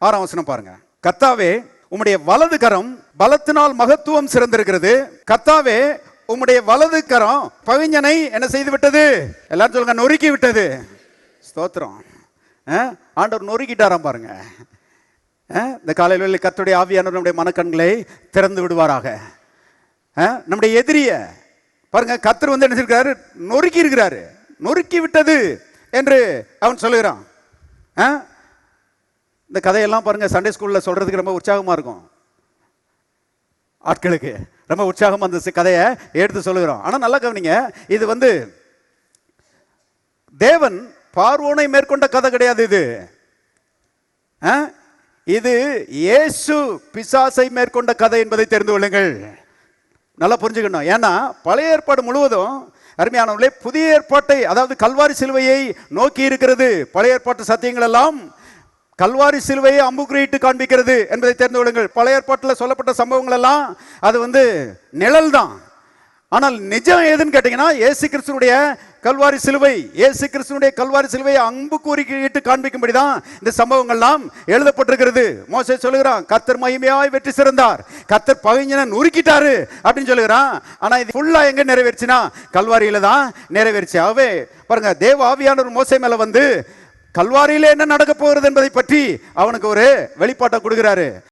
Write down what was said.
6ஆம் வசனம் பாருங்க. கர்த்தாவே உம்முடைய வலது கரம் பலத்தினால் மகத்துவம் சிறந்திருக்கிறது. கர்த்தாவே உம்முடைய வலது கரம் பவிஞனை என்ன செய்து விட்டது? எல்லாரும் சொல்லுங்க, நொறுக்கி விட்டது. ஸ்தோத்திரம். ஆண்டவர் நொறுக்கிட்டாராம் பாருங்க. இந்த காலையில் கர்த்தருடைய ஆவியானவர் நம்முடைய மனக்கண்களை திறந்து விடுவாராக. நம்முடைய எதிரிய பாருங்க, கர்த்தர் என்ன செய்கிறாரு? நொறுக்கி இருக்கிறாரு. நொறுக்கி விட்டது என்று அவன் சொல்லுகிறான். இந்த கதையெல்லாம் பாருங்க, சண்டே ஸ்கூல்ல சொல்றதுக்கு ரொம்ப உற்சாகமா இருக்கும். ஆட்களுக்கு ரொம்ப உற்சாகமா அந்த கதையை எடுத்து சொல்லுகிறோம். ஆனா நல்லா கவனிங்க, இது தேவன் பார்வோனை மேற்கொண்ட கதை கிடையாது. இது இயேசு பிசாசை மேற்கொண்ட கதை என்பதை தெரிந்து கொள்ளுங்கள். நல்லா புரிஞ்சுக்கணும். ஏன்னா பழைய ஏற்பாடு முழுவதும் அருமையானவர்களே புதிய ஏற்பாட்டை, அதாவது கல்வாரி சிலுவையை நோக்கி இருக்கிறது. பழைய ஏற்பாட்டு சத்தியங்கள் எல்லாம் கல்வாரி சிலுவையை அம்புக்குறியிட்டு காண்பிக்கிறது என்பதை தெரிந்து கொள்ளுங்கள். பழைய ஏற்பாட்டில் சொல்லப்பட்ட சம்பவங்கள் எல்லாம் அது நிழல் தான். ஆனால் நிஜம் ஏதுன்னு கேட்டீங்கன்னா இயேசு கிறிஸ்துனுடைய கல்வாரி சிலுவை, இயேசு கிறிஸ்துனுடைய கல்வாரி சிலுவையை அம்புக்குறியிட்டு காண்பிக்கும்படிதான் இந்த சம்பவங்கள்லாம் எழுதப்பட்டிருக்கிறது. மோசே சொல்லுகிறான், கர்த்தர் மகிமையாய் வெற்றி சிறந்தார், கர்த்தர் பகைஞனை நொறுக்கிட்டாரு அப்படின்னு சொல்லுகிறான். ஆனா இது ஃபுல்லா எங்க நிறைவேறுச்சுன்னா கல்வாரியில தான் நிறைவேறுச்சு. ஆகவே பாருங்க, தேவ ஆவியானவர் மோசே மேல கல்வாரியில என்ன நடக்க போகிறது என்பதை பற்றி அவனுக்கு ஒரு வெளிப்பாட்டை கொடுக்கிறாரு.